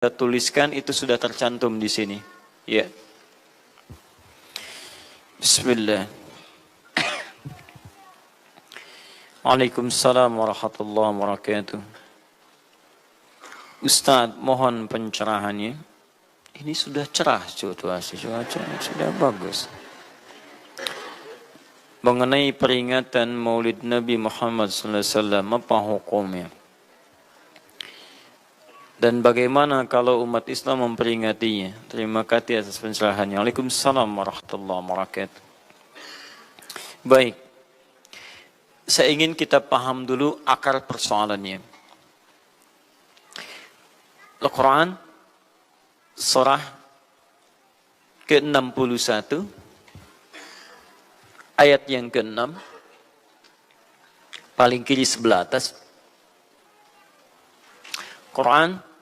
kita tuliskan itu sudah tercantum di sini. Ya. Bismillah. Waalaikumsalam warahmatullahi wabarakatuh. Ustaz, mohon pencerahannya. Ini sudah cerah situasi, cuaca sudah bagus. Mengenai peringatan Maulid Nabi Muhammad SAW, apa hukumnya? Dan bagaimana kalau umat Islam memperingatinya? Terima kasih atas pencerahannya. Waalaikumsalam warahmatullahi wabarakatuh. Baik. Saya ingin kita paham dulu akar persoalannya. Al-Quran, surah ke-61, ayat yang ke-6, paling kiri sebelah atas. Quran,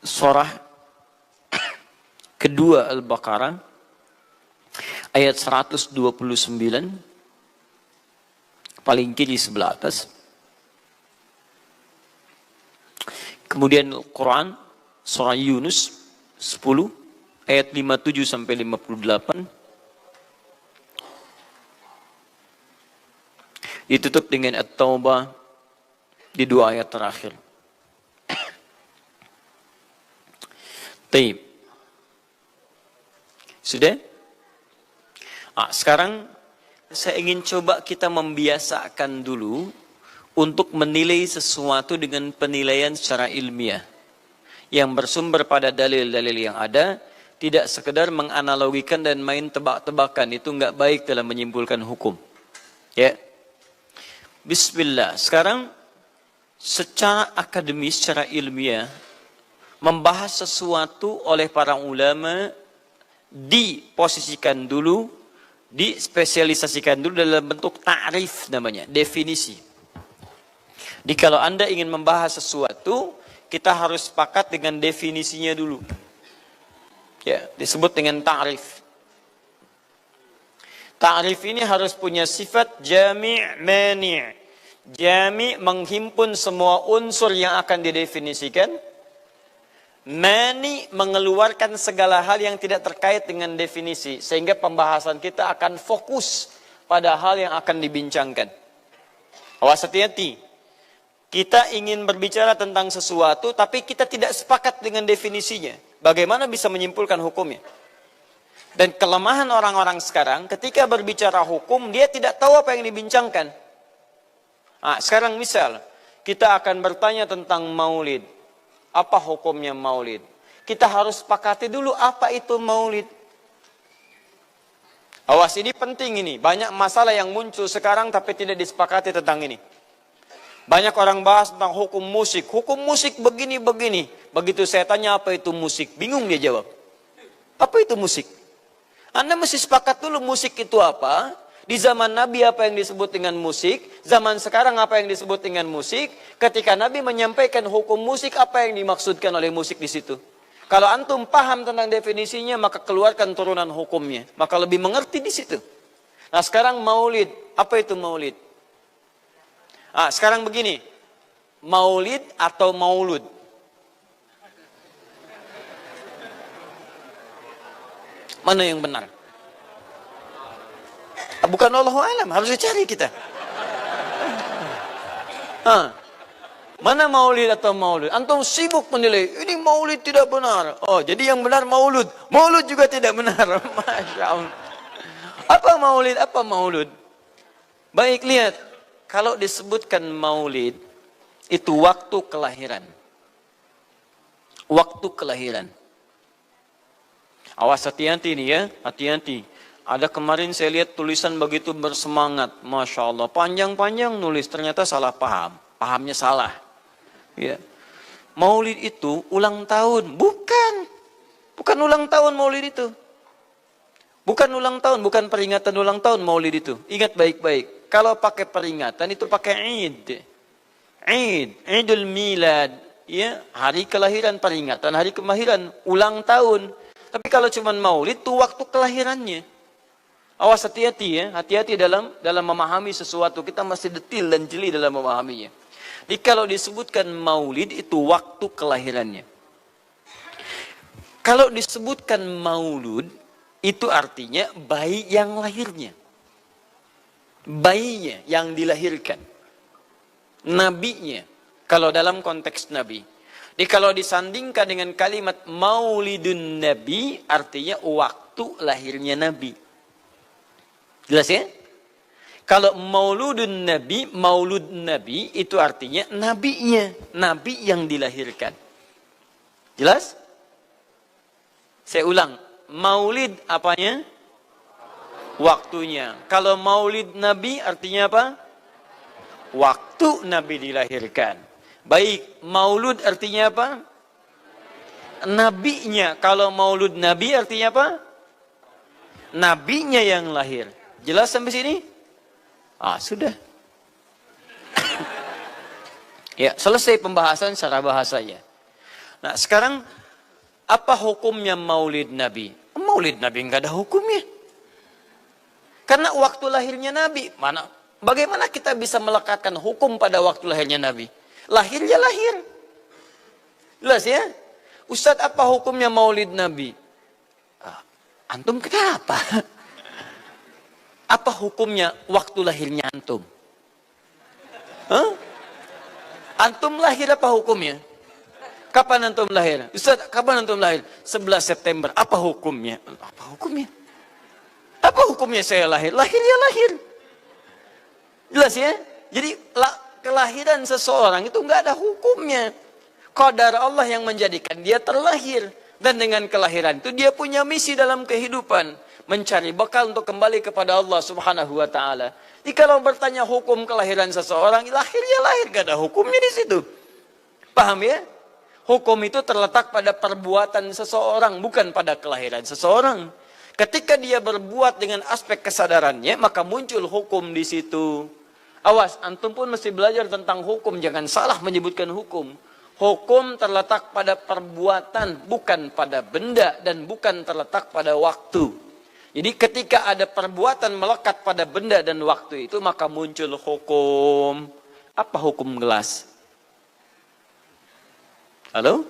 surah kedua Al-Baqarah, ayat 129, paling kiri sebelah atas. Kemudian Al-Quran, surah Yunus 10, ayat 57 sampai 58. Ditutup dengan At-Taubah di dua ayat terakhir. Taib. Sudah? Sekarang saya ingin coba kita membiasakan dulu untuk menilai sesuatu dengan penilaian secara ilmiah yang bersumber pada dalil-dalil yang ada, tidak sekedar menganalogikan dan main tebak-tebakan. Itu enggak baik dalam menyimpulkan hukum. Ya. Bismillah. Sekarang secara akademis, secara ilmiah, membahas sesuatu oleh para ulama diposisikan dulu, dispesialisasikan dulu dalam bentuk ta'rif namanya, definisi. Jadi kalau Anda ingin membahas sesuatu, kita harus sepakat dengan definisinya dulu. Ya, disebut dengan ta'rif. Ta'rif ini harus punya sifat jami' mani'. Jami' menghimpun semua unsur yang akan didefinisikan. Mani mengeluarkan segala hal yang tidak terkait dengan definisi, sehingga pembahasan kita akan fokus pada hal yang akan dibincangkan. Awas hati-hati. Kita ingin berbicara tentang sesuatu, tapi kita tidak sepakat dengan definisinya. Bagaimana bisa menyimpulkan hukumnya? Dan kelemahan orang-orang sekarang, ketika berbicara hukum, dia tidak tahu apa yang dibincangkan. Sekarang misal, kita akan bertanya tentang maulid. Apa hukumnya maulid? Kita harus sepakati dulu apa itu maulid. Awas, ini penting ini. Banyak masalah yang muncul sekarang tapi tidak disepakati tentang ini. Banyak orang bahas tentang hukum musik. Hukum musik begini-begini. Begitu saya tanya apa itu musik, bingung dia jawab. Apa itu musik? Anda mesti sepakat dulu musik itu apa. Di zaman Nabi apa yang disebut dengan musik, zaman sekarang apa yang disebut dengan musik. Ketika Nabi menyampaikan hukum musik, apa yang dimaksudkan oleh musik di situ. Kalau antum paham tentang definisinya, maka keluarkan turunan hukumnya. Maka lebih mengerti di situ. Nah sekarang maulid, apa itu maulid? Sekarang begini, maulid atau maulud? Mana yang benar? Bukan Allahu a'lam, harus dicari kita. Mana maulid atau maulud? Antum sibuk menilai, ini maulid tidak benar. Oh, jadi yang benar maulud. Maulud juga tidak benar. Masya Allah. Apa maulid? Apa maulud? Baik, lihat. Kalau disebutkan maulid, itu waktu kelahiran. Waktu kelahiran. Awas hati-hati nih ya, hati-hati. Ada kemarin saya lihat tulisan begitu bersemangat. Masya Allah, panjang-panjang nulis, ternyata salah paham. Pahamnya salah. Ya. Maulid itu ulang tahun. Bukan. Bukan ulang tahun maulid itu. Bukan ulang tahun, bukan peringatan ulang tahun maulid itu. Ingat baik-baik. Kalau pakai peringatan itu pakai Id. Id, Idul Milad. Ya, hari kelahiran, peringatan hari kelahiran, ulang tahun. Tapi kalau cuma maulid itu waktu kelahirannya. Awas hati-hati ya, hati-hati dalam memahami sesuatu. Kita masih detil dan jeli dalam memahaminya. Jadi kalau disebutkan maulid itu waktu kelahirannya. Kalau disebutkan maulud, itu artinya bayi yang lahirnya. Bayinya yang dilahirkan. Nabinya, kalau dalam konteks Nabi. Jadi kalau disandingkan dengan kalimat maulidun Nabi, artinya waktu lahirnya Nabi. Jelas ya? Kalau mauludun Nabi, maulud Nabi, itu artinya nabinya. Nabi yang dilahirkan. Jelas? Saya ulang. Maulid apanya? Waktunya. Kalau maulid Nabi artinya apa? Waktu Nabi dilahirkan. Baik, maulud artinya apa? Nabinya. Kalau maulud Nabi artinya apa? Nabinya yang lahir. Jelas sampai sini? Ah, sudah. Ya, selesai pembahasan secara bahasanya. Nah, sekarang apa hukumnya maulid Nabi? Maulid Nabi enggak ada hukumnya. Karena waktu lahirnya Nabi, bagaimana kita bisa melekatkan hukum pada waktu lahirnya Nabi? Lahirnya lahir. Jelas ya? Ustadz, apa hukumnya maulid Nabi? Antum kenapa? Apa hukumnya waktu lahirnya antum? Hah? Antum lahir apa hukumnya? Kapan antum lahir? Ustaz, kapan antum lahir? 11 September. Apa hukumnya? Apa hukumnya? Apa hukumnya saya lahir? Lahirnya lahir. Jelas ya? Jadi kelahiran seseorang itu nggak ada hukumnya. Qadar Allah yang menjadikan dia terlahir. Dan dengan kelahiran itu dia punya misi dalam kehidupan. Mencari bekal untuk kembali kepada Allah subhanahu wa ta'ala. Jadi kalau bertanya hukum kelahiran seseorang, lahirnya lahir. Gak ada hukumnya di situ. Paham ya? Hukum itu terletak pada perbuatan seseorang, bukan pada kelahiran seseorang. Ketika dia berbuat dengan aspek kesadarannya, maka muncul hukum di situ. Awas, antum pun mesti belajar tentang hukum. Jangan salah menyebutkan hukum. Hukum terletak pada perbuatan, bukan pada benda, dan bukan terletak pada waktu. Jadi ketika ada perbuatan melekat pada benda dan waktu itu, maka muncul hukum. Apa hukum gelas? Halo?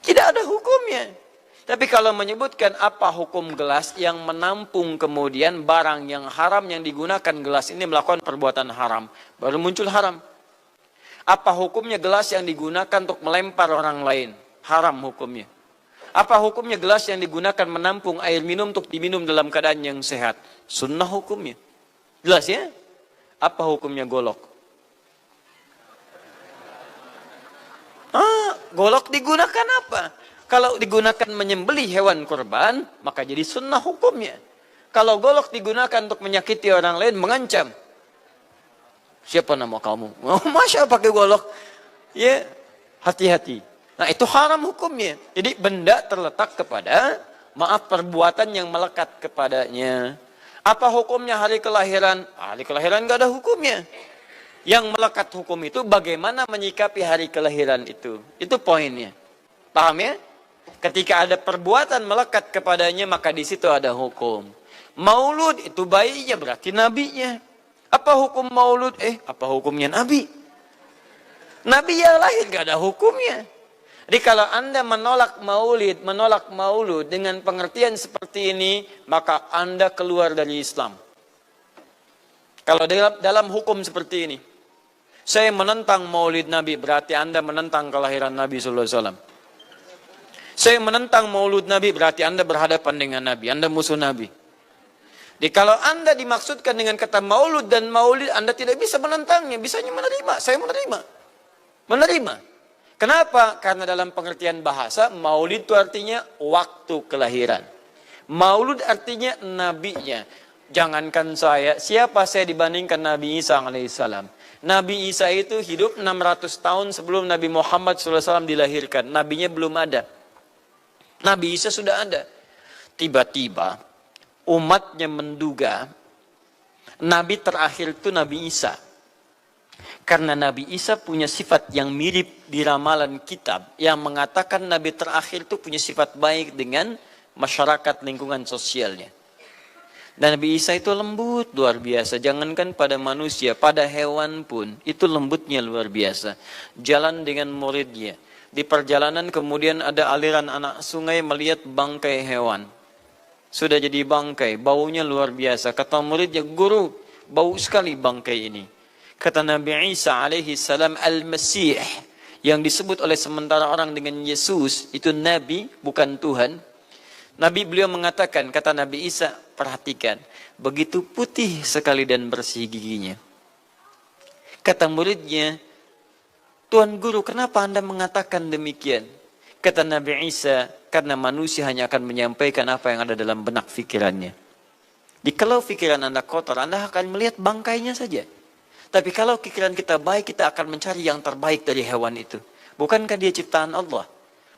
Tidak ada hukumnya. Tapi kalau menyebutkan apa hukum gelas yang menampung kemudian barang yang haram yang digunakan gelas ini melakukan perbuatan haram, baru muncul haram. Apa hukumnya gelas yang digunakan untuk melempar orang lain? Haram hukumnya. Apa hukumnya gelas yang digunakan menampung air minum untuk diminum dalam keadaan yang sehat? Sunnah hukumnya. Jelas ya? Apa hukumnya golok? Golok digunakan apa? Kalau digunakan menyembelih hewan kurban, maka jadi sunnah hukumnya. Kalau golok digunakan untuk menyakiti orang lain, mengancam. Siapa nama kamu? Oh, Masya pakai golok. Ya, hati-hati. Nah, itu haram hukumnya. Jadi benda terletak kepada, maaf, perbuatan yang melekat kepadanya. Apa hukumnya hari kelahiran? Hari kelahiran gak ada hukumnya. Yang melekat hukum itu bagaimana menyikapi hari kelahiran itu. Itu poinnya. Paham ya? Ketika ada perbuatan melekat kepadanya, maka di situ ada hukum. Maulud itu bayinya berarti nabinya. Apa hukum maulud? Apa hukumnya nabi? Nabi yang lahir gak ada hukumnya. Jadi kalau Anda menolak maulud dengan pengertian seperti ini, maka Anda keluar dari Islam. Kalau dalam hukum seperti ini, saya menentang maulid Nabi, berarti Anda menentang kelahiran Nabi sallallahu alaihi wasallam. Saya menentang maulud Nabi, berarti Anda berhadapan dengan Nabi, Anda musuh Nabi. Jadi kalau Anda dimaksudkan dengan kata maulud dan maulid, Anda tidak bisa menentangnya, bisanya menerima. Saya menerima. Kenapa? Karena dalam pengertian bahasa, maulid itu artinya waktu kelahiran. Maulud artinya nabinya. Jangankan siapa saya dibandingkan Nabi Isa alaihissalam. Nabi Isa itu hidup 600 tahun sebelum Nabi Muhammad SAW dilahirkan. Nabinya belum ada. Nabi Isa sudah ada. Tiba-tiba umatnya menduga Nabi terakhir itu Nabi Isa. Karena Nabi Isa punya sifat yang mirip di ramalan kitab yang mengatakan Nabi terakhir itu punya sifat baik dengan masyarakat lingkungan sosialnya. Dan Nabi Isa itu lembut luar biasa. Jangankan pada manusia, pada hewan pun itu lembutnya luar biasa. Jalan dengan muridnya. Di perjalanan kemudian ada aliran anak sungai melihat bangkai hewan. Sudah jadi bangkai, baunya luar biasa. Kata muridnya, guru, bau sekali bangkai ini. Kata Nabi Isa alaihi salam, Al-Masih, yang disebut oleh sementara orang dengan Yesus, itu Nabi, bukan Tuhan. Nabi beliau mengatakan, kata Nabi Isa, perhatikan, begitu putih sekali dan bersih giginya. Kata muridnya, Tuan Guru, kenapa Anda mengatakan demikian? Kata Nabi Isa, karena manusia hanya akan menyampaikan apa yang ada dalam benak pikirannya. Jadi kalau pikiran Anda kotor, Anda akan melihat bangkainya saja. Tapi kalau pikiran kita baik, kita akan mencari yang terbaik dari hewan itu. Bukankah dia ciptaan Allah?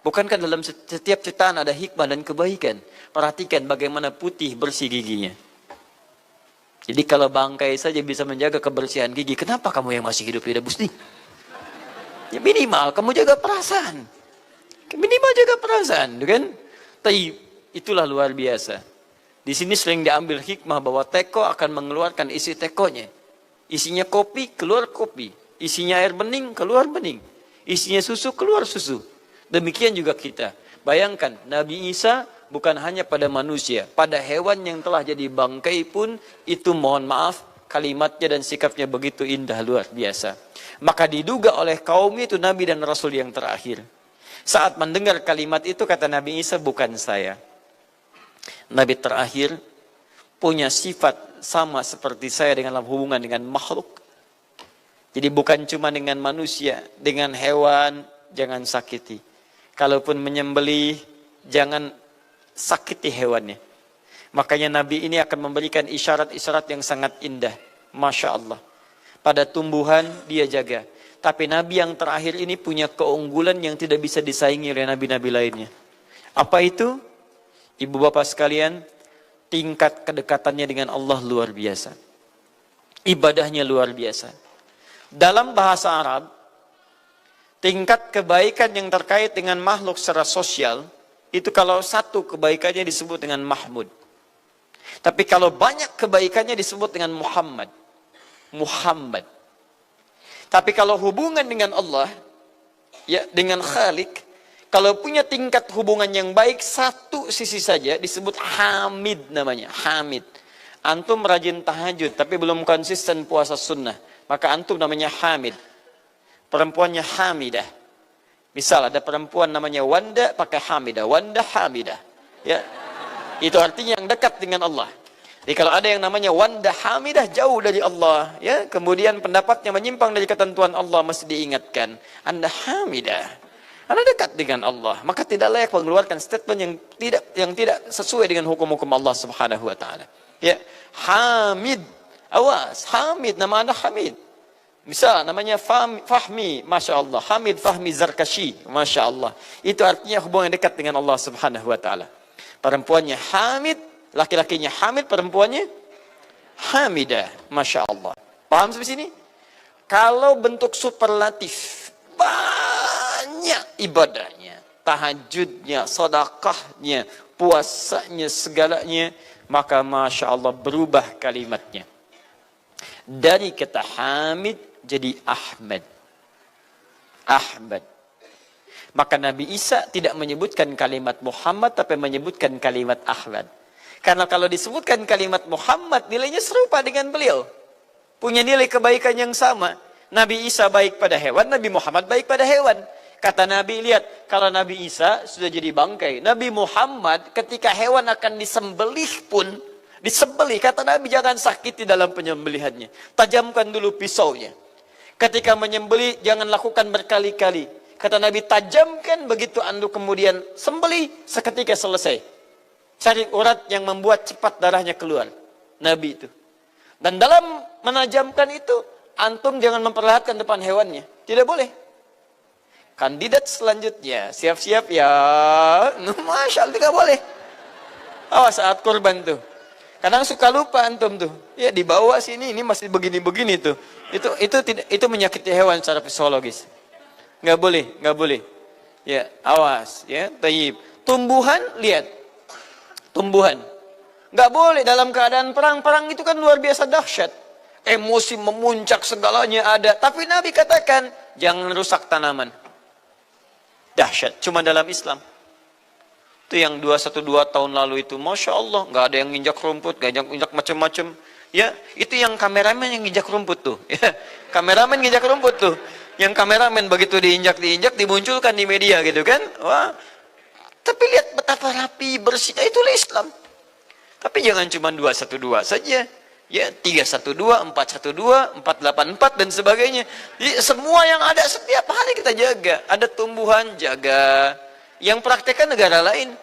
Bukankah dalam setiap ciptaan ada hikmah dan kebaikan? Perhatikan bagaimana putih bersih giginya. Jadi kalau bangkai saja bisa menjaga kebersihan gigi, kenapa kamu yang masih hidup tidak Busti? Ya minimal kamu jaga perasaan. Minimal jaga perasaan, kan? Tapi itulah luar biasa. Di sini sering diambil hikmah bahwa teko akan mengeluarkan isi tekonya. Isinya kopi, keluar kopi. Isinya air bening, keluar bening. Isinya susu, keluar susu. Demikian juga kita. Bayangkan, Nabi Isa bukan hanya pada manusia. Pada hewan yang telah jadi bangkai pun, itu mohon maaf, kalimatnya dan sikapnya begitu indah, luar biasa. Maka diduga oleh kaumnya itu Nabi dan Rasul yang terakhir. Saat mendengar kalimat itu, kata Nabi Isa, bukan saya. Nabi terakhir punya sifat sama seperti saya dalam hubungan dengan makhluk. Jadi bukan cuma dengan manusia, dengan hewan jangan sakiti. Kalaupun menyembelih, jangan sakiti hewannya. Makanya Nabi ini akan memberikan isyarat-isyarat yang sangat indah. Masya Allah. Pada tumbuhan dia jaga. Tapi Nabi yang terakhir ini punya keunggulan yang tidak bisa disaingi oleh Nabi-Nabi lainnya. Apa itu? Ibu bapak sekalian, tingkat kedekatannya dengan Allah luar biasa. Ibadahnya luar biasa. Dalam bahasa Arab, tingkat kebaikan yang terkait dengan makhluk secara sosial, itu kalau satu kebaikannya disebut dengan Mahmud. Tapi kalau banyak kebaikannya disebut dengan Muhammad. Muhammad. Tapi kalau hubungan dengan Allah, ya dengan Khalik, kalau punya tingkat hubungan yang baik, satu sisi saja disebut Hamid namanya. Hamid. Antum rajin tahajud, tapi belum konsisten puasa sunnah. Maka antum namanya Hamid. Perempuannya Hamidah. Misal ada perempuan namanya Wanda, pakai Hamidah. Wanda Hamidah. Ya. Itu artinya yang dekat dengan Allah. Jadi kalau ada yang namanya Wanda Hamidah, jauh dari Allah. Ya. Kemudian pendapatnya menyimpang dari ketentuan Allah, mesti diingatkan. Anda Hamidah. Anda dekat dengan Allah, maka tidak layak mengeluarkan statement yang tidak sesuai dengan hukum-hukum Allah Subhanahu wa taala. Ya, Hamid. Awas, Hamid, nama Anda Hamid. Misal namanya Fahmi, Masya Allah. Hamid Fahmi Zarkashi, Masya Allah. Itu artinya hubungan dekat dengan Allah Subhanahu wa taala. Perempuannya Hamid, laki-lakinya Hamid, perempuannya Hamidah, Masya Allah. Paham sampai sini? Kalau bentuk superlatif, banyak ibadahnya, tahajudnya, sedekahnya, puasanya, segalanya, maka Masya Allah berubah kalimatnya. Dari kata Hamid jadi Ahmad. Ahmad. Maka Nabi Isa tidak menyebutkan kalimat Muhammad, tapi menyebutkan kalimat Ahmad. Karena kalau disebutkan kalimat Muhammad, nilainya serupa dengan beliau. Punya nilai kebaikan yang sama. Nabi Isa baik pada hewan, Nabi Muhammad baik pada hewan. Kata Nabi, lihat, kalau Nabi Isa sudah jadi bangkai, Nabi Muhammad ketika hewan akan disembelih pun, disembelih, kata Nabi jangan sakiti dalam penyembelihannya. Tajamkan dulu pisaunya. Ketika menyembelih, jangan lakukan berkali-kali. Kata Nabi, tajamkan begitu anduk kemudian sembelih, seketika selesai. Cari urat yang membuat cepat darahnya keluar. Nabi itu. Dan dalam menajamkan itu, antum jangan memperlihatkan depan hewannya. Tidak boleh. Kandidat selanjutnya, siap-siap ya. Masya Allah, tidak boleh. Awas saat kurban tuh. Kadang suka lupa antum tuh. Ya dibawa sini, ini masih begini-begini tuh. Itu menyakiti hewan secara psikologis. Nggak boleh, nggak boleh. Ya, awas, ya, tayyib. Tumbuhan, lihat. Tumbuhan. Nggak boleh dalam keadaan perang. Perang itu kan luar biasa dahsyat. Emosi memuncak, segalanya ada. Tapi Nabi katakan, jangan rusak tanaman. Dahsyat. Cuma dalam Islam. Itu yang 212 tahun lalu itu, Masya Allah, nggak ada yang nginjak rumput, nggak nginjak macam-macam. Ya, itu yang kameramen yang nginjak rumput tuh. Ya, kameramen nginjak rumput tuh. Yang kameramen begitu diinjak, dimunculkan di media gitu kan. Wah, tapi lihat betapa rapi, bersih. Itulah Islam. Tapi jangan cuma 212 saja. Ya, 312, 412, 484 dan sebagainya. Jadi, semua yang ada setiap hari kita jaga. Ada tumbuhan, jaga. Yang praktekkan negara lain.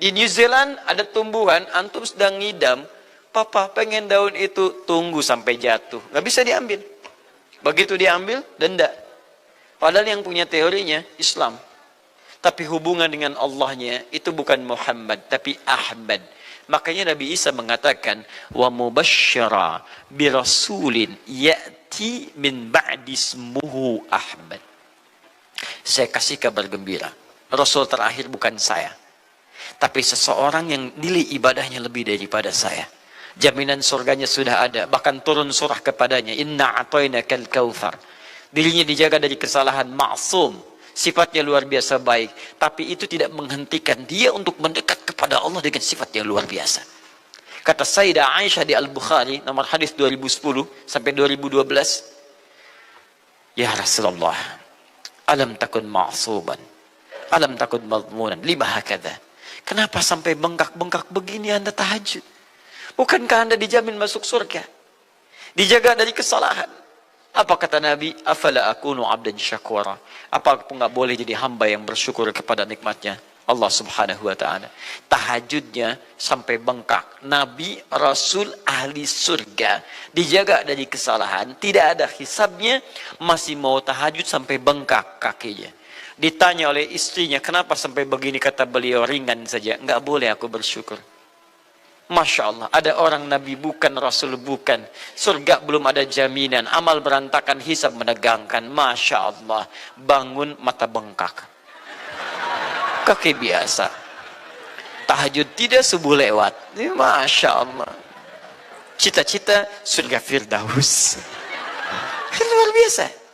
Di New Zealand ada tumbuhan, antum sedang ngidam, papa pengen daun itu, tunggu sampai jatuh. Nggak bisa diambil. Begitu diambil, denda. Padahal yang punya teorinya Islam. Tapi hubungan dengan Allahnya itu bukan Muhammad, tapi Ahmad. Makanya Nabi Isa mengatakan, wa mubasysyara bi rasulin ya'ti min ba'di ismuhu Ahmad. Saya kasih kabar gembira. Rasul terakhir bukan saya, tapi seseorang yang nilai ibadahnya lebih daripada saya. Jaminan surganya sudah ada, bahkan turun surah kepadanya, inna a'tainakal kautsar. Dirinya dijaga dari kesalahan, maksum, sifatnya luar biasa baik, tapi itu tidak menghentikan dia untuk mendekat kepada Allah dengan sifat yang luar biasa. Kata Sayyidah Aisyah di Al-Bukhari, nomor hadis 2010 sampai 2012, ya Rasulullah, alam takun ma'suban, alam takut mazmunan, lima hakadha. Kenapa sampai bengkak-bengkak begini Anda tahajud? Bukankah Anda dijamin masuk surga? Dijaga dari kesalahan. Apa kata Nabi? Afala akunu abdan syakura. Apa aku nggak boleh jadi hamba yang bersyukur kepada nikmatnya Allah subhanahu wa ta'ala. Tahajudnya sampai bengkak. Nabi, Rasul, ahli surga. Dijaga dari kesalahan. Tidak ada hisabnya. Masih mau tahajud sampai bengkak kakinya. Ditanya oleh istrinya, kenapa sampai begini? Kata beliau, ringan saja. Enggak boleh aku bersyukur. Masya Allah, ada orang Nabi bukan, Rasul bukan. Surga belum ada jaminan. Amal berantakan, hisab menegangkan. Masya Allah, bangun mata bengkak. Kaki biasa. Tahajud tidak, subuh lewat. Masya Allah. Cita-cita surga Firdaus. Luar biasa.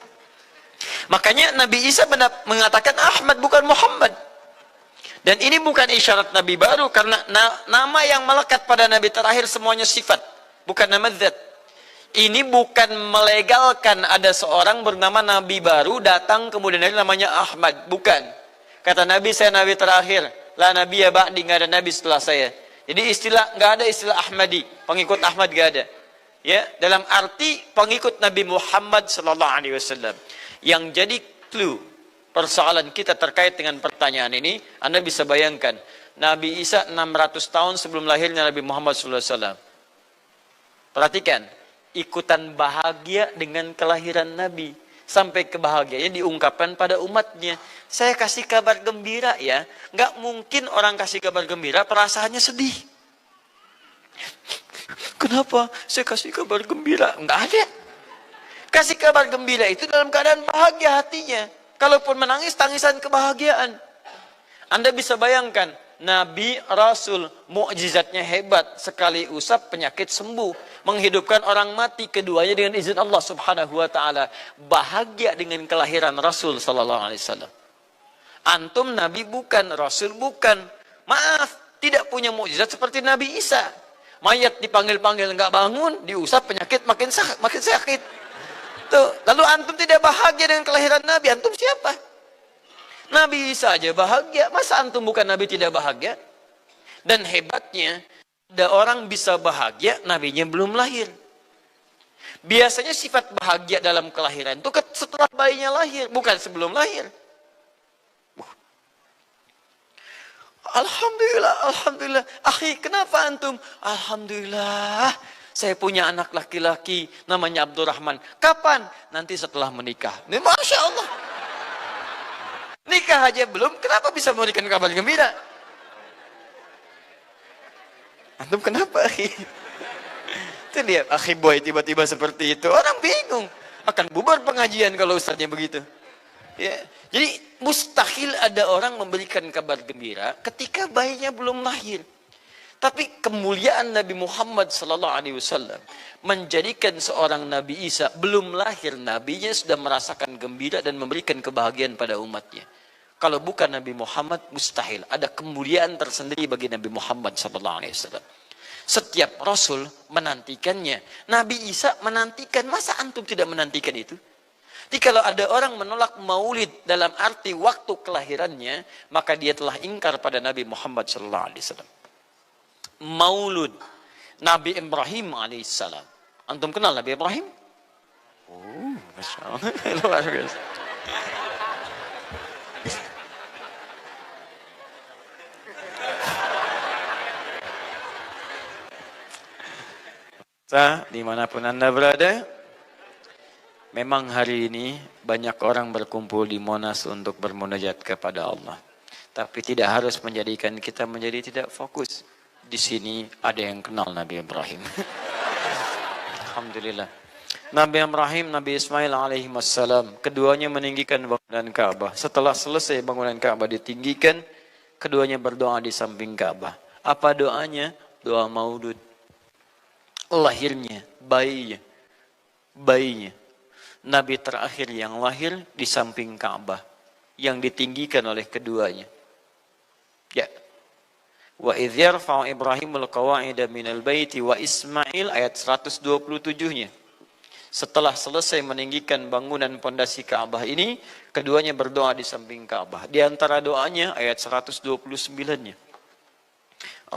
Makanya Nabi Isa mengatakan Ahmad bukan Muhammad. Dan ini bukan isyarat Nabi baru, karena nama yang melekat pada Nabi terakhir semuanya sifat, bukan nama zat. Ini bukan melegalkan ada seorang bernama Nabi baru datang kemudian namanya Ahmad, bukan. Kata Nabi, saya Nabi terakhir, la Nabi ya ba'di, nggak ada Nabi setelah saya. Jadi nggak ada istilah Ahmadi, pengikut Ahmad nggak ada. Ya, dalam arti pengikut Nabi Muhammad sallallahu alaihi wasallam. Yang jadi clue persoalan kita terkait dengan pertanyaan ini, Anda bisa bayangkan, Nabi Isa 600 tahun sebelum lahirnya Nabi Muhammad SAW. Perhatikan, ikutan bahagia dengan kelahiran Nabi. Sampai kebahagiaannya diungkapkan pada umatnya. Saya kasih kabar gembira ya, nggak mungkin orang kasih kabar gembira perasaannya sedih. Kenapa saya kasih kabar gembira? Nggak ada. Kasih kabar gembira itu dalam keadaan bahagia hatinya. Kalaupun menangis, tangisan kebahagiaan. Anda bisa bayangkan, Nabi, Rasul, mukjizatnya hebat. Sekali usap, penyakit sembuh. Menghidupkan orang mati, keduanya dengan izin Allah subhanahu wa ta'ala. Bahagia dengan kelahiran Rasul sallallahu alaihi wasallam. Antum Nabi bukan, Rasul bukan. Maaf, tidak punya mukjizat seperti Nabi Isa. Mayat dipanggil-panggil nggak bangun, diusap penyakit makin sakit. Tuh, lalu antum tidak bahagia dengan kelahiran Nabi, antum siapa? Nabi Isa aja bahagia, masa antum bukan Nabi tidak bahagia? Dan hebatnya, ada orang bisa bahagia, nabinya belum lahir. Biasanya sifat bahagia dalam kelahiran itu setelah bayinya lahir, bukan sebelum lahir. Alhamdulillah, alhamdulillah. Akhi, kenapa antum? Alhamdulillah, saya punya anak laki-laki namanya Abdurrahman. Kapan? Nanti setelah menikah. Ini Masya Allah. Nikah aja belum, kenapa bisa memberikan kabar gembira? Antum kenapa, akhi? Itu lihat, akhi boy tiba-tiba seperti itu. Orang bingung. Akan bubar pengajian kalau ustadznya begitu. Ya. Jadi mustahil ada orang memberikan kabar gembira ketika bayinya belum lahir. Tapi kemuliaan Nabi Muhammad sallallahu alaihi wasallam menjadikan seorang Nabi Isa belum lahir, nabinya sudah merasakan gembira dan memberikan kebahagiaan pada umatnya. Kalau bukan Nabi Muhammad, mustahil. Ada kemuliaan tersendiri bagi Nabi Muhammad SAW. Setiap Rasul menantikannya. Nabi Isa menantikan, masa antum tidak menantikan itu? Jadi kalau ada orang menolak maulid dalam arti waktu kelahirannya, maka dia telah ingkar pada Nabi Muhammad SAW. Maulud Nabi Ibrahim alaihissalam. Antum kenal Nabi Ibrahim? Oh, Masya Allah. Luar biasa. Dimanapun Anda berada, memang hari ini banyak orang berkumpul di Monas untuk bermunajat kepada Allah. Tapi tidak harus menjadikan kita menjadi tidak fokus. Di sini ada yang kenal Nabi Ibrahim. Alhamdulillah. Nabi Ibrahim, Nabi Ismail alaihi wassalam, keduanya meninggikan bangunan Ka'bah. Setelah selesai bangunan Ka'bah ditinggikan, keduanya berdoa di samping Ka'bah. Apa doanya? Doa maulud. Lahirnya, bayinya. Nabi terakhir yang lahir di samping Ka'bah, yang ditinggikan oleh keduanya. Ya. Wa idh yarfa'u Ibrahimul qawa'ida minal baiti wa Ismail, ayat 127-nya. Setelah selesai meninggikan bangunan pondasi Ka'bah ini, keduanya berdoa di samping Ka'bah. Di antara doanya ayat 129-nya.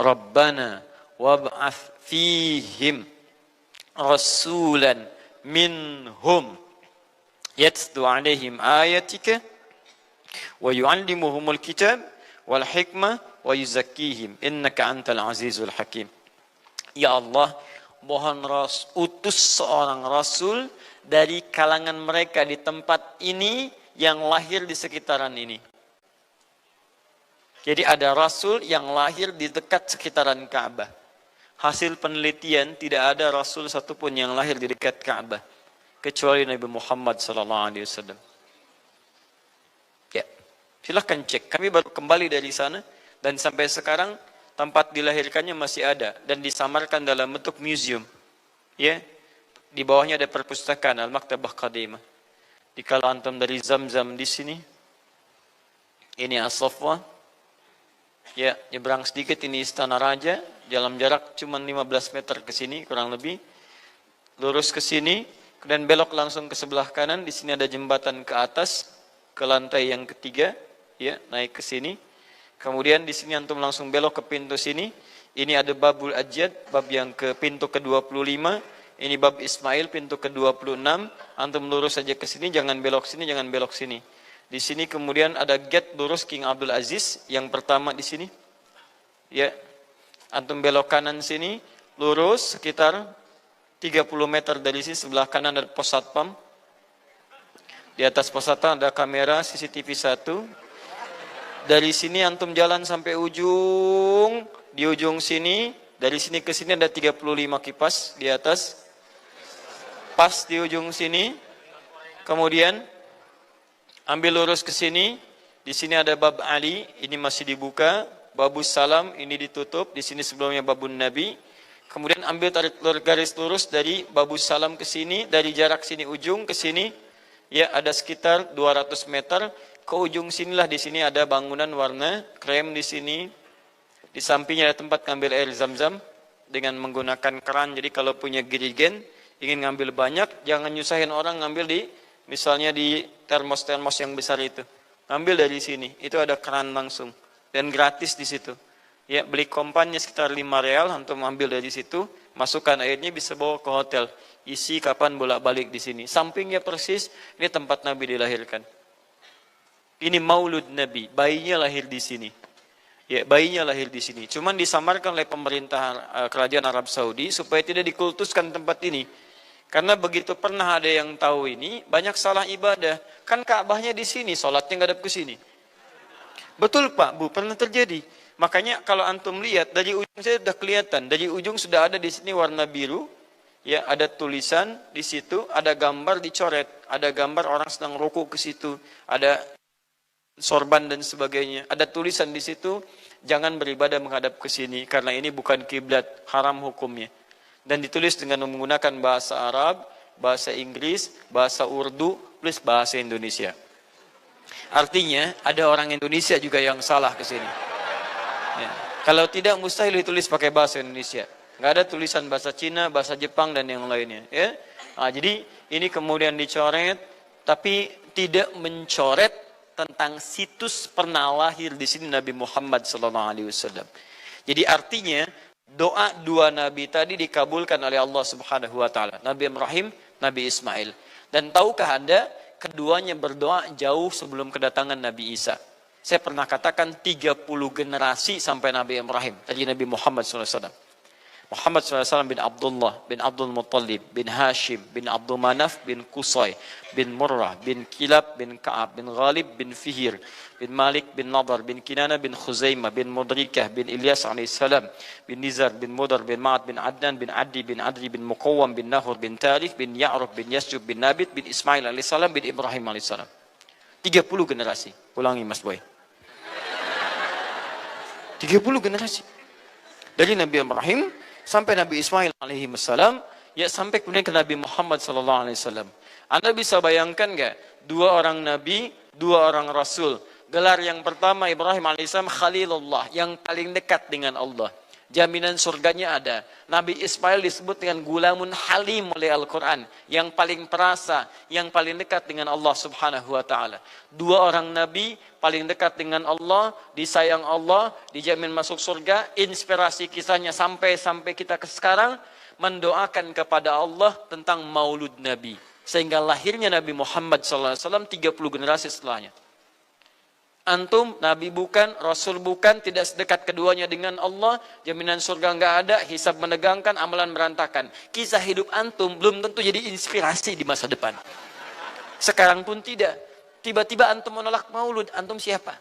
Rabbana wab'ath fihim rasulan minhum yatlu alaihim ayatika wa yu'allimuhumul kitab wal hikmah wa yuzakkihim innaka antal azizul hakim. Ya Allah, mohon utus seorang rasul dari kalangan mereka di tempat ini yang lahir di sekitaran ini. Jadi ada rasul yang lahir di dekat sekitaran Ka'bah. Hasil penelitian, tidak ada rasul satupun yang lahir di dekat Ka'bah kecuali Nabi Muhammad SAW. Ya, silahkan cek. Kami baru kembali dari sana dan sampai sekarang tempat dilahirkannya masih ada dan disamarkan dalam bentuk museum. Ya, di bawahnya ada perpustakaan Al-Maktabah Qadimah. Di kalau antum dari Zamzam di sini, ini As-Safwa. Ya, nyebrang sedikit ini Istana Raja, dalam jarak cuma 15 meter ke sini kurang lebih. Lurus ke sini, kemudian belok langsung ke sebelah kanan. Di sini ada jembatan ke atas ke lantai yang ketiga, ya, naik ke sini. Kemudian di sini antum langsung belok ke pintu sini. Ini ada Babul Ajjad, bab yang ke pintu ke-25. Ini bab Ismail, pintu ke-26. Antum lurus saja ke sini, jangan belok sini, jangan belok sini. Di sini kemudian ada gate lurus King Abdul Aziz yang pertama di sini. Ya. Antum belok kanan sini, lurus sekitar 30 meter dari sini, sebelah kanan ada pos satpam. Di atas pos satpam ada kamera CCTV 1. Dari sini antum jalan sampai ujung, di ujung sini, dari sini ke sini ada 35 kipas di atas. Pas di ujung sini. Kemudian ambil lurus ke sini, di sini ada bab Ali, ini masih dibuka, babus salam, ini ditutup, di sini sebelumnya babun Nabi. Kemudian ambil tarik garis lurus dari babus salam ke sini, dari jarak sini ujung ke sini, ya ada sekitar 200 meter, ke ujung sinilah di sini ada bangunan warna krem di sini, di sampingnya ada tempat ngambil air zam-zam dengan menggunakan keran. Jadi kalau punya girigen, ingin ngambil banyak, jangan nyusahin orang ngambil di misalnya di termos-termos yang besar itu. Ambil dari sini, itu ada keran langsung. Dan gratis di situ. Ya, beli kompannya sekitar 5 real, antum ambil dari situ, masukkan airnya, bisa bawa ke hotel. Isi kapan bolak-balik di sini. Sampingnya persis, ini tempat Nabi dilahirkan. Ini maulud Nabi, bayinya lahir di sini. Ya, bayinya lahir di sini. Cuman disamarkan oleh pemerintah kerajaan Arab Saudi supaya tidak dikultuskan tempat ini. Karena begitu pernah ada yang tahu ini, banyak salah ibadah. Kan Ka'bahnya di sini, sholatnya ngadep ke sini. Betul Pak, Bu, pernah terjadi. Makanya kalau antum lihat, dari ujung saya sudah kelihatan. Dari ujung sudah ada di sini warna biru. Ya, ada tulisan di situ, ada gambar dicoret. Ada gambar orang sedang ruku ke situ. Ada sorban dan sebagainya. Ada tulisan di situ, jangan beribadah menghadap ke sini. Karena ini bukan kiblat, haram hukumnya. Dan ditulis dengan menggunakan bahasa Arab, bahasa Inggris, bahasa Urdu, plus bahasa Indonesia. Artinya ada orang Indonesia juga yang salah ke sini. Ya. Kalau tidak mustahil ditulis pakai bahasa Indonesia. Nggak ada tulisan bahasa Cina, bahasa Jepang dan yang lainnya. Ya. Nah, jadi ini kemudian dicoret, tapi tidak mencoret tentang situs pernah lahir di sini Nabi Muhammad SAW. Jadi artinya doa dua nabi tadi dikabulkan oleh Allah Subhanahu Wa Taala. Nabi Ibrahim, Nabi Ismail. Dan tahukah Anda, keduanya berdoa jauh sebelum kedatangan Nabi Isa. Saya pernah katakan 30 generasi sampai Nabi Ibrahim, tadi Nabi Muhammad SAW. Muhammad SAW bin Abdullah, bin Abdul Muttalib, bin Hashim, bin Abdul Manaf, bin Qusay, bin Murrah, bin Kilab, bin Ka'ab, bin Ghalib, bin Fihir, bin Malik, bin Nadar, bin Kinana, bin Khuzaimah, bin Mudrikah, bin Ilyas AS, bin Nizar, bin Mudar, bin Ma'ad, bin Adnan, bin Adi, bin Adri, bin Muqawwam, bin Nahur, bin Tarikh, bin Ya'ruf, bin Yasjub, bin Nabit, bin Ismail AS, bin Ibrahim AS. 30 generasi. Ulangi Mas Boy. 30 generasi. Dari Nabi Ibrahim sampai Nabi Ismail alaihi wassalam, ya sampai kemudian ke Nabi Muhammad sallallahu alaihi wasallam. Anda bisa bayangkan enggak? Dua orang nabi, dua orang rasul. Gelar yang pertama Ibrahim alaihissalam Khalilullah, yang paling dekat dengan Allah. Jaminan surganya ada. Nabi Ismail disebut dengan gulamun halim oleh Al-Quran. Yang paling perasa, yang paling dekat dengan Allah subhanahu wa ta'ala. Dua orang nabi paling dekat dengan Allah, disayang Allah, dijamin masuk surga. Inspirasi kisahnya sampai kita ke sekarang, mendoakan kepada Allah tentang maulud Nabi. Sehingga lahirnya Nabi Muhammad SAW 30 generasi setelahnya. Antum, Nabi bukan, Rasul bukan, tidak sedekat keduanya dengan Allah, jaminan surga nggak ada, hisab menegangkan, amalan berantakan. Kisah hidup antum belum tentu jadi inspirasi di masa depan. Sekarang pun tidak. Tiba-tiba antum menolak maulud, antum siapa?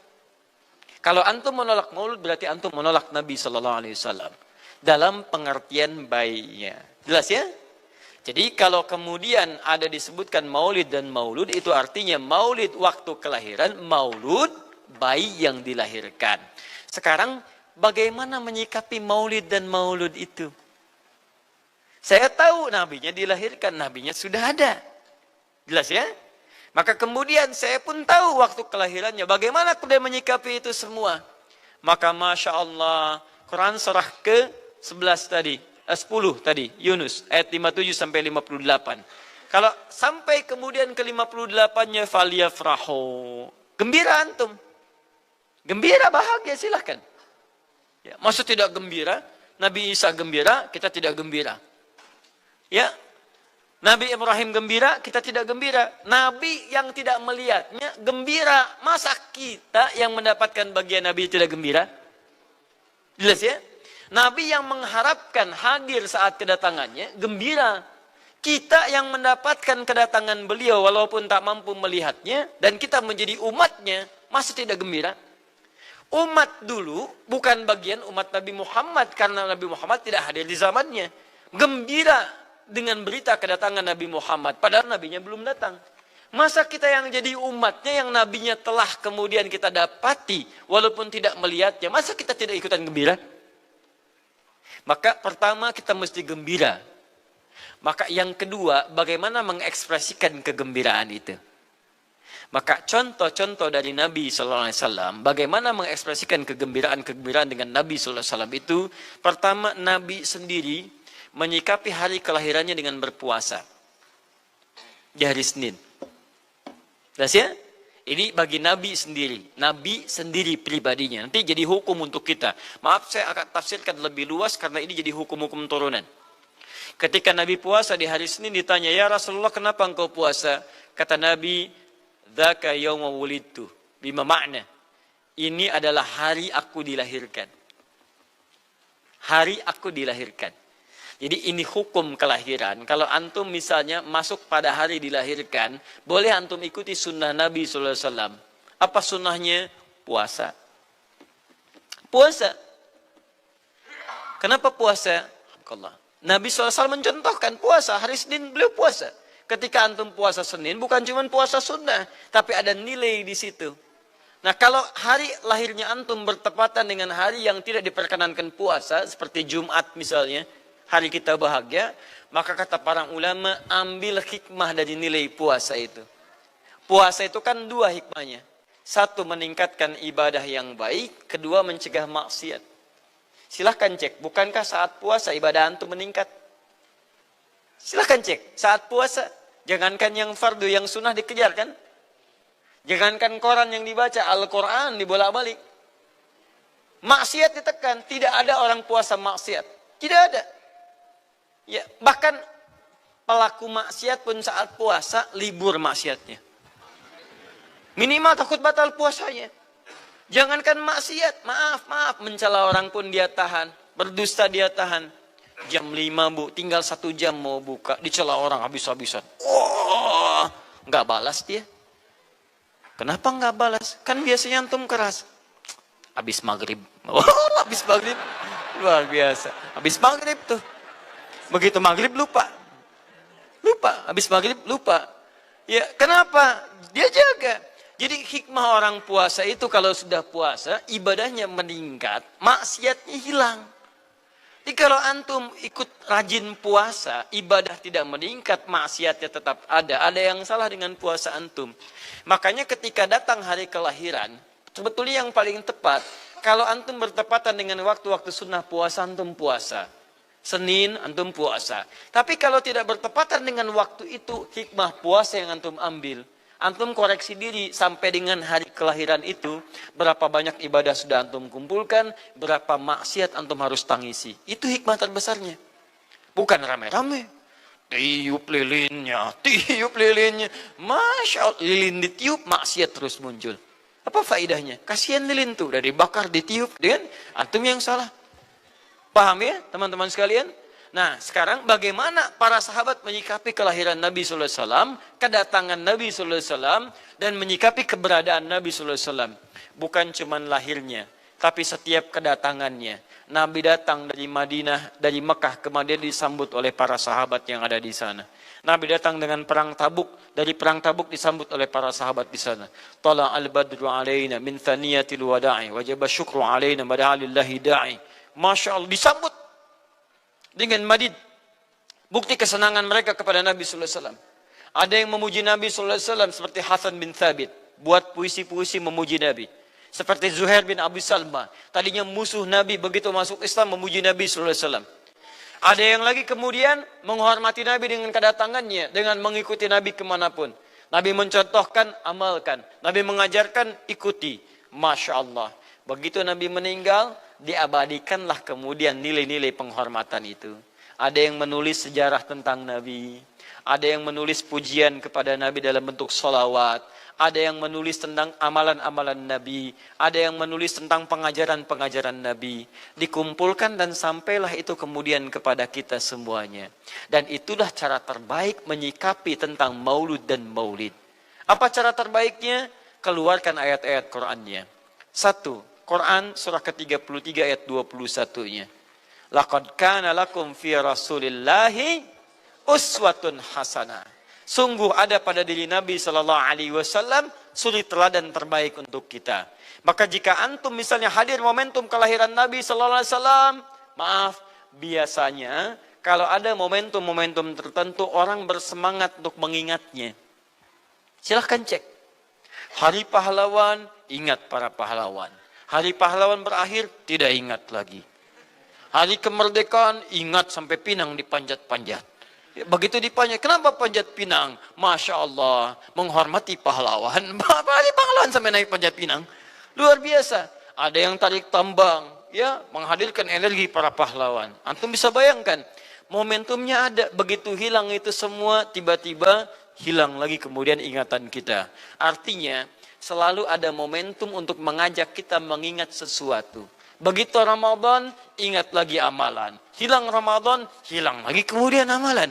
Kalau antum menolak maulud, berarti antum menolak Nabi SAW. Dalam pengertian baiknya. Jelas ya? Jadi kalau kemudian ada disebutkan maulid dan maulud, itu artinya maulid waktu kelahiran, maulud bayi yang dilahirkan. Sekarang bagaimana menyikapi maulid dan maulud itu? Saya tahu nabinya dilahirkan, nabinya sudah ada. Jelas ya? Maka kemudian saya pun tahu waktu kelahirannya. Bagaimana kemudian menyikapi itu semua? Maka Masya Allah, Quran surah ke-11 tadi, 10 tadi, Yunus, ayat 57 sampai 58. Kalau sampai kemudian ke 58-nya, faliyafrahu. Gembira antum. Gembira, bahagia, silahkan. Ya, maksud tidak gembira, Nabi Isa gembira, kita tidak gembira. Ya, Nabi Ibrahim gembira, kita tidak gembira. Nabi yang tidak melihatnya gembira. Masa kita yang mendapatkan bagian Nabi tidak gembira? Jelas ya? Nabi yang mengharapkan hadir saat kedatangannya gembira. Kita yang mendapatkan kedatangan beliau walaupun tak mampu melihatnya dan kita menjadi umatnya, masa tidak gembira? Umat dulu bukan bagian umat Nabi Muhammad karena Nabi Muhammad tidak hadir di zamannya. Gembira dengan berita kedatangan Nabi Muhammad padahal nabinya belum datang. Masa kita yang jadi umatnya yang nabinya telah kemudian kita dapati walaupun tidak melihatnya, masa kita tidak ikutan gembira? Maka pertama kita mesti gembira. Maka yang kedua, bagaimana mengekspresikan kegembiraan itu? Maka contoh-contoh dari Nabi SAW, bagaimana mengekspresikan kegembiraan-kegembiraan dengan Nabi SAW itu, pertama Nabi sendiri menyikapi hari kelahirannya dengan berpuasa. Di hari Senin. Jelas ya? Ini bagi Nabi sendiri pribadinya. Nanti jadi hukum untuk kita. Maaf saya akan tafsirkan lebih luas karena ini jadi hukum-hukum turunan. Ketika Nabi puasa di hari Senin ditanya, ya Rasulullah kenapa engkau puasa? Kata Nabi, dzaka yauma wulidtu, bima makna. Ini adalah hari aku dilahirkan. Hari aku dilahirkan. Jadi ini hukum kelahiran. Kalau antum misalnya masuk pada hari dilahirkan, boleh antum ikuti sunnah Nabi SAW. Apa sunnahnya? Puasa. Puasa. Kenapa puasa? Nabi SAW mencontohkan puasa. Hari Senin beliau puasa. Ketika antum puasa Senin, bukan cuma puasa sunnah, tapi ada nilai di situ. Nah, kalau hari lahirnya antum bertepatan dengan hari yang tidak diperkenankan puasa, seperti Jumat misalnya, hari kita bahagia, maka kata para ulama, ambil hikmah dari nilai puasa itu. Puasa itu kan dua hikmahnya. Satu, meningkatkan ibadah yang baik. Kedua, mencegah maksiat. Silahkan cek, bukankah saat puasa ibadah antum meningkat? Silahkan cek, saat puasa. Jangankan yang fardu, yang sunnah dikejar kan? Jangankan Quran yang dibaca, Al-Quran dibolak-balik. Maksiat ditekan, tidak ada orang puasa maksiat. Tidak ada. Ya, bahkan pelaku maksiat pun saat puasa libur maksiatnya. Minimal takut batal puasanya. Jangankan maksiat, maaf, mencela orang pun dia tahan. Berdusta dia tahan. Jam 5 bu, tinggal 1 jam mau buka. Dicela orang habis-habisan. Oh, nggak balas dia. Kenapa nggak balas? Kan biasanya antum keras. Habis maghrib. Oh, habis maghrib. Luar biasa. Habis maghrib tuh. Begitu maghrib lupa. Habis maghrib lupa. Ya, kenapa? Dia jaga. Jadi hikmah orang puasa itu kalau sudah puasa, ibadahnya meningkat, maksiatnya hilang. Jadi kalau antum ikut rajin puasa, ibadah tidak meningkat, maksiatnya tetap ada. Ada yang salah dengan puasa antum. Makanya ketika datang hari kelahiran, sebetulnya yang paling tepat, kalau antum bertepatan dengan waktu-waktu sunnah puasa, antum puasa. Senin, antum puasa. Tapi kalau tidak bertepatan dengan waktu itu, hikmah puasa yang antum ambil. Antum koreksi diri sampai dengan hari kelahiran itu, berapa banyak ibadah sudah antum kumpulkan, berapa maksiat antum harus tangisi. Itu hikmah terbesarnya. Bukan rame-rame. Tiup lilinnya. Masya Allah, lilin ditiup, maksiat terus muncul. Apa faedahnya? Kasihan lilin tuh, udah dibakar, ditiup, dengan antum yang salah. Paham ya teman-teman sekalian? Nah, sekarang bagaimana para sahabat menyikapi kelahiran Nabi sallallahu alaihi wasallam, kedatangan Nabi sallallahu alaihi wasallam, dan menyikapi keberadaan Nabi sallallahu alaihi wasallam. Bukan cuma lahirnya, tapi setiap kedatangannya. Nabi datang dari Madinah, dari Mekah ke Madinah disambut oleh para sahabat yang ada di sana. Nabi datang dengan perang Tabuk, dari perang Tabuk disambut oleh para sahabat di sana. Tala al-badru alaina min thaniyatil wada'i, wajaba syukru alaina mada'alillahi da'i. Masya Allah, disambut dengan madid. Bukti kesenangan mereka kepada Nabi sallallahu alaihi wasallam. Ada yang memuji Nabi sallallahu alaihi wasallam seperti Hasan bin Thabit, buat puisi-puisi memuji Nabi. Seperti Zuhair bin Abi Salma, tadinya musuh Nabi, begitu masuk Islam memuji Nabi sallallahu alaihi wasallam. Ada yang lagi kemudian menghormati Nabi dengan kedatangannya, dengan mengikuti Nabi kemanapun. Nabi mencontohkan, amalkan. Nabi mengajarkan, ikuti. Masya Allah. Begitu Nabi meninggal, diabadikanlah kemudian nilai-nilai penghormatan itu. Ada yang menulis sejarah tentang Nabi. Ada yang menulis pujian kepada Nabi dalam bentuk sholawat. Ada yang menulis tentang amalan-amalan Nabi. Ada yang menulis tentang pengajaran-pengajaran Nabi. Dikumpulkan dan sampailah itu kemudian kepada kita semuanya. Dan itulah cara terbaik menyikapi tentang maulud dan maulid. Apa cara terbaiknya? Keluarkan ayat-ayat Qur'annya. 1. Quran surah ke-33 ayat 21-nya. Laqad kana lakum fi Rasulillahi uswatun hasanah. Sungguh ada pada diri Nabi sallallahu alaihi wasallam suri teladan terbaik untuk kita. Maka jika antum misalnya hadir momentum kelahiran Nabi sallallahu alaihi wasallam, maaf, biasanya kalau ada momentum-momentum tertentu orang bersemangat untuk mengingatnya. Silahkan cek. Hari pahlawan, ingat para pahlawan. Hari pahlawan berakhir, tidak ingat lagi. Hari kemerdekaan, ingat sampai pinang dipanjat-panjat. Begitu dipanjat, kenapa panjat pinang? Masya Allah, menghormati pahlawan. Hari pahlawan sampai naik panjat pinang. Luar biasa. Ada yang tarik tambang, ya, menghadirkan energi para pahlawan. Antum bisa bayangkan, momentumnya ada. Begitu hilang itu semua, tiba-tiba hilang lagi kemudian ingatan kita. Artinya, selalu ada momentum untuk mengajak kita mengingat sesuatu. Begitu Ramadan, ingat lagi amalan. Hilang Ramadan, hilang lagi kemudian amalan.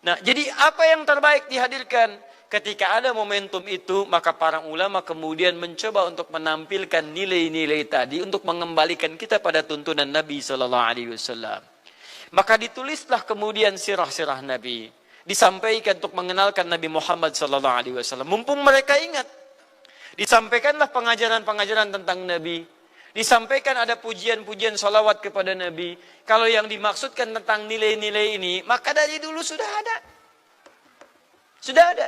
Nah, jadi apa yang terbaik dihadirkan? Ketika ada momentum itu, maka para ulama kemudian mencoba untuk menampilkan nilai-nilai tadi untuk mengembalikan kita pada tuntunan Nabi sallallahu alaihi wasallam. Maka ditulislah kemudian sirah-sirah Nabi. Disampaikan untuk mengenalkan Nabi Muhammad sallallahu alaihi wasallam. Mumpung mereka ingat. Disampaikanlah pengajaran-pengajaran tentang Nabi. Disampaikan ada pujian-pujian salawat kepada Nabi. Kalau yang dimaksudkan tentang nilai-nilai ini, maka dari dulu sudah ada. Sudah ada.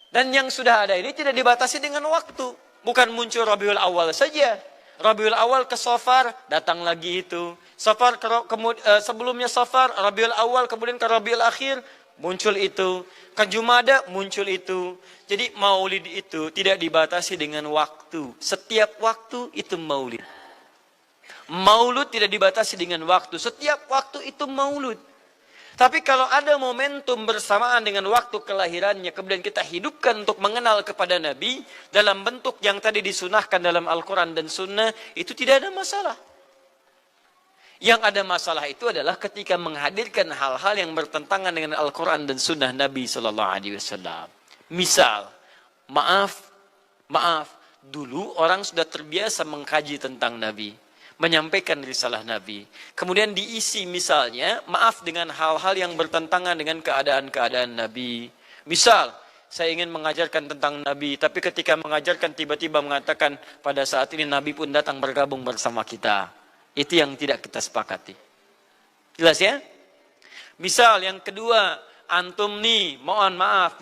Dan yang sudah ada ini tidak dibatasi dengan waktu. Bukan muncul Rabiul Awal saja. Rabiul Awal ke Safar, datang lagi itu. Safar sebelumnya Safar, Rabiul Awal, kemudian ke Rabiul Akhir, muncul itu. Ke Jumada, muncul itu. Jadi maulid itu tidak dibatasi dengan waktu. Setiap waktu itu maulid. Maulud tidak dibatasi dengan waktu. Setiap waktu itu maulud. Tapi kalau ada momentum bersamaan dengan waktu kelahirannya, kemudian kita hidupkan untuk mengenal kepada Nabi, dalam bentuk yang tadi disunahkan dalam Al-Quran dan Sunnah, itu tidak ada masalah. Yang ada masalah itu adalah ketika menghadirkan hal-hal yang bertentangan dengan Al-Quran dan Sunnah Nabi SAW. Misal, maaf, dulu orang sudah terbiasa mengkaji tentang Nabi, menyampaikan risalah Nabi. Kemudian diisi misalnya, maaf, dengan hal-hal yang bertentangan dengan keadaan-keadaan Nabi. Misal, saya ingin mengajarkan tentang Nabi, tapi ketika mengajarkan tiba-tiba mengatakan pada saat ini Nabi pun datang bergabung bersama kita. Itu yang tidak kita sepakati. Jelas ya? Misal yang kedua, antum nih, mohon maaf,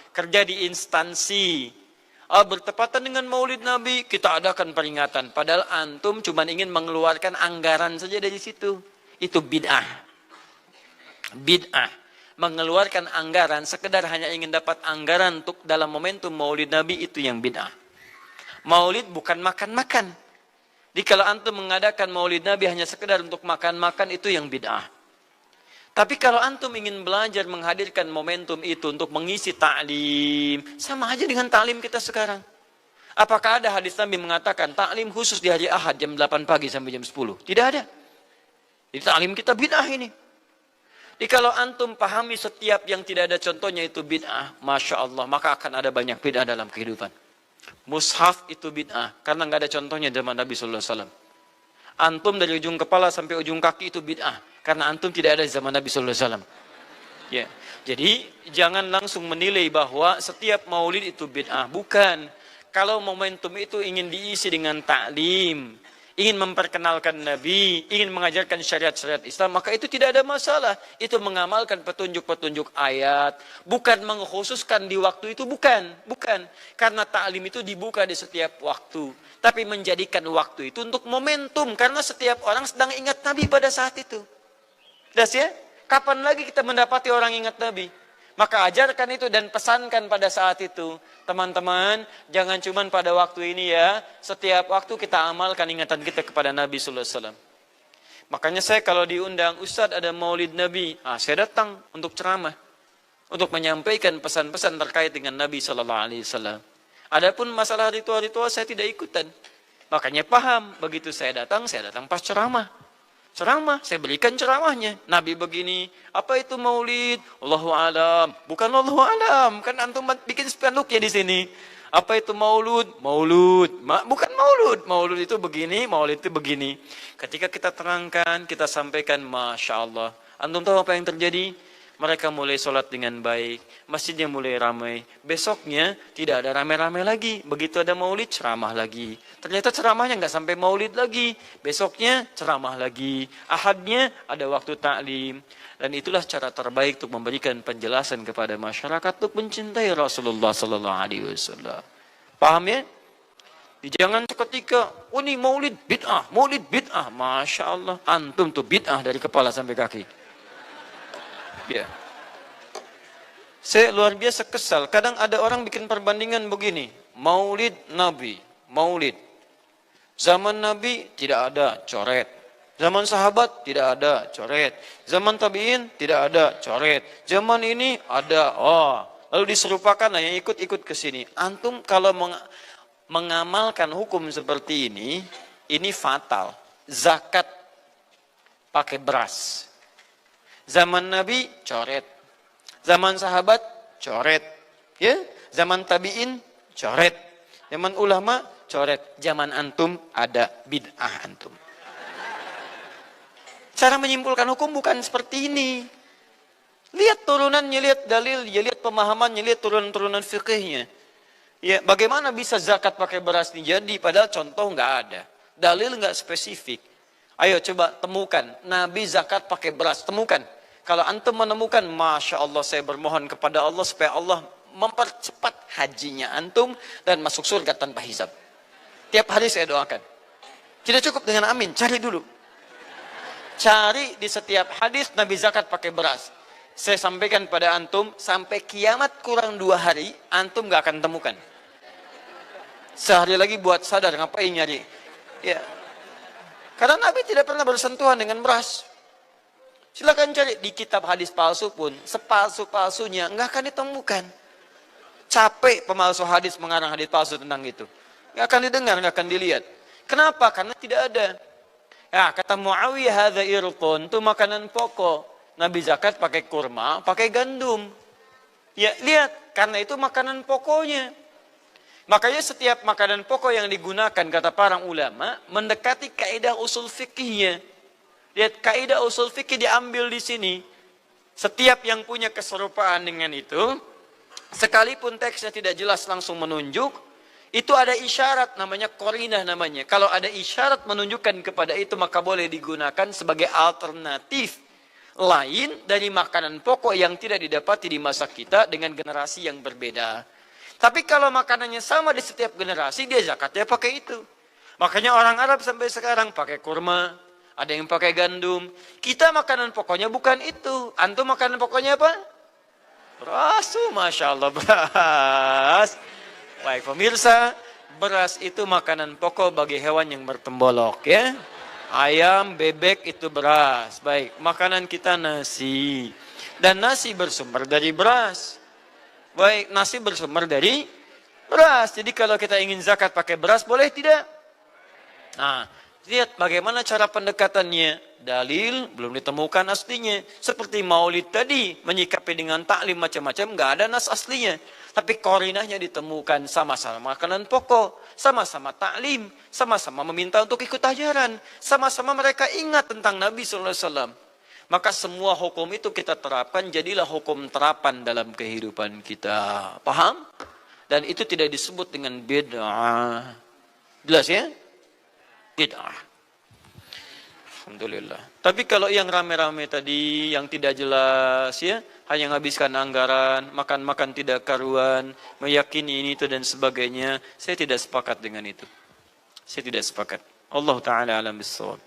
kerja di instansi. Bertepatan dengan Maulid Nabi, kita adakan peringatan. Padahal antum cuma ingin mengeluarkan anggaran saja dari situ. Itu bid'ah. Bid'ah. Mengeluarkan anggaran, sekedar hanya ingin dapat anggaran untuk dalam momentum Maulid Nabi, itu yang bid'ah. Maulid bukan makan-makan. Jadi kalau antum mengadakan Maulid Nabi hanya sekedar untuk makan-makan, itu yang bid'ah. Tapi kalau antum ingin belajar menghadirkan momentum itu untuk mengisi ta'lim, sama aja dengan ta'lim kita sekarang. Apakah ada hadis Nabi mengatakan ta'lim khusus di hari Ahad jam 8 pagi sampai jam 10? Tidak ada. Jadi ta'lim kita bid'ah ini. Jadi kalau antum pahami setiap yang tidak ada contohnya itu bid'ah, Masya Allah, maka akan ada banyak bid'ah dalam kehidupan. Mushaf itu bid'ah, karena nggak ada contohnya zaman Nabi SAW. Antum dari ujung kepala sampai ujung kaki itu bid'ah, karena antum tidak ada di zaman Nabi SAW. Ya. Jadi jangan langsung menilai bahwa setiap maulid itu bid'ah. Bukan. Kalau momentum itu ingin diisi dengan ta'lim, ingin memperkenalkan Nabi, ingin mengajarkan syariat-syariat Islam, maka itu tidak ada masalah. Itu mengamalkan petunjuk-petunjuk ayat, bukan mengkhususkan di waktu itu, bukan. Karena ta'lim itu dibuka di setiap waktu. Tapi menjadikan waktu itu untuk momentum, karena setiap orang sedang ingat Nabi pada saat itu. Das ya? Kapan lagi kita mendapati orang ingat Nabi? Maka ajarkan itu dan pesankan pada saat itu. Teman-teman, jangan cuma pada waktu ini ya. Setiap waktu kita amalkan ingatan kita kepada Nabi SAW. Makanya saya kalau diundang, Ustadz ada maulid Nabi, saya datang untuk ceramah. Untuk menyampaikan pesan-pesan terkait dengan Nabi SAW. Adapun masalah ritual-ritual saya tidak ikutan. Makanya paham, begitu saya datang pas ceramah. Saya berikan ceramahnya. Nabi begini, apa itu maulid? Allahu alam. Bukan Allahu alam, kan antum bikin spanduknya di sini. Apa itu maulud? Bukan maulud. Maulud itu begini, maulid itu begini. Ketika kita terangkan, kita sampaikan, Masya Allah. Antum tahu apa yang terjadi? Mereka mulai sholat dengan baik, masjidnya mulai ramai. Besoknya tidak ada ramai-ramai lagi. Begitu ada maulid, ceramah lagi. Ternyata ceramahnya nggak sampai maulid lagi. Besoknya ceramah lagi. Ahadnya ada waktu ta'lim. Dan itulah cara terbaik untuk memberikan penjelasan kepada masyarakat untuk mencintai Rasulullah Sallallahu Alaihi Wasallam. Paham ya? Jangan seketika, ini maulid bid'ah, Masya Allah. Antum tuh bid'ah dari kepala sampai kaki. Ya. Saya luar biasa kesal. Kadang ada orang bikin perbandingan begini. Maulid Nabi. Maulid. Zaman Nabi tidak ada coret. Zaman sahabat tidak ada coret. Zaman tabi'in tidak ada coret. Zaman ini ada. Lalu diserupakan yang ikut-ikut ke sini. Antum kalau mengamalkan hukum seperti ini fatal. Zakat pakai beras. Zaman Nabi coret, zaman sahabat coret, ya, zaman tabiin coret, zaman ulama coret, zaman antum ada bid'ah antum. Cara menyimpulkan hukum bukan seperti ini. Lihat turunannya, lihat dalilnya, lihat pemahamannya, lihat turunan-turunan fikihnya. Ya, bagaimana bisa zakat pakai beras ini jadi? Padahal contoh nggak ada, dalil nggak spesifik. Ayo coba temukan, Nabi zakat pakai beras, temukan. Kalau antum menemukan, Masya Allah, saya bermohon kepada Allah supaya Allah mempercepat hajinya antum dan masuk surga tanpa hisab. Tiap hari saya doakan. Tidak cukup dengan amin, cari dulu. Cari di setiap hadis Nabi zakat pakai beras. Saya sampaikan pada antum, sampai kiamat kurang 2 hari, antum gak akan temukan. Sehari lagi buat sadar, ngapain nyari? Ya. Karena Nabi tidak pernah bersentuhan dengan beras. Silakan cari di kitab hadis palsu pun, sepalsu-palsunya nggak akan ditemukan. Capek pemalsu hadis mengarang hadis palsu tentang itu. Nggak akan didengar, nggak akan dilihat. Kenapa? Karena tidak ada. Ya, kata Muawiyah, hadza irqun, itu makanan pokok. Nabi zakat pakai kurma, pakai gandum. Ya, lihat, karena itu makanan pokoknya. Makanya setiap makanan pokok yang digunakan, kata para ulama, mendekati kaidah usul fikihnya. Lihat, kaidah usul fikih diambil di sini. Setiap yang punya keserupaan dengan itu, sekalipun teksnya tidak jelas langsung menunjuk, itu ada isyarat, namanya qarinah namanya. Kalau ada isyarat menunjukkan kepada itu, maka boleh digunakan sebagai alternatif lain dari makanan pokok yang tidak didapati di masa kita dengan generasi yang berbeda. Tapi kalau makanannya sama di setiap generasi, dia zakatnya pakai itu. Makanya orang Arab sampai sekarang pakai kurma, ada yang pakai gandum. Kita makanan pokoknya bukan itu. Antum makanan pokoknya apa? Beras, Masya Allah, beras. Baik pemirsa, beras itu makanan pokok bagi hewan yang bertembolok, ya. Ayam, bebek itu beras. Baik, makanan kita nasi. Dan nasi bersumber dari beras. Baik, nasi bersumber dari beras. Jadi kalau kita ingin zakat pakai beras, boleh tidak? Nah, lihat bagaimana cara pendekatannya. Dalil belum ditemukan aslinya. Seperti maulid tadi, menyikapi dengan taklim macam-macam, nggak ada nas aslinya. Tapi korinahnya ditemukan, sama-sama makanan pokok, sama-sama taklim, sama-sama meminta untuk ikut ajaran, sama-sama mereka ingat tentang Nabi SAW. Maka semua hukum itu kita terapkan, jadilah hukum terapan dalam kehidupan kita. Paham? Dan itu tidak disebut dengan bid'ah. Jelas ya? Bid'ah. Alhamdulillah. Tapi kalau yang rame-rame tadi, yang tidak jelas ya, hanya menghabiskan anggaran, makan-makan tidak karuan, meyakini ini itu dan sebagainya, saya tidak sepakat dengan itu. Saya tidak sepakat. Allah Ta'ala alam bissawab.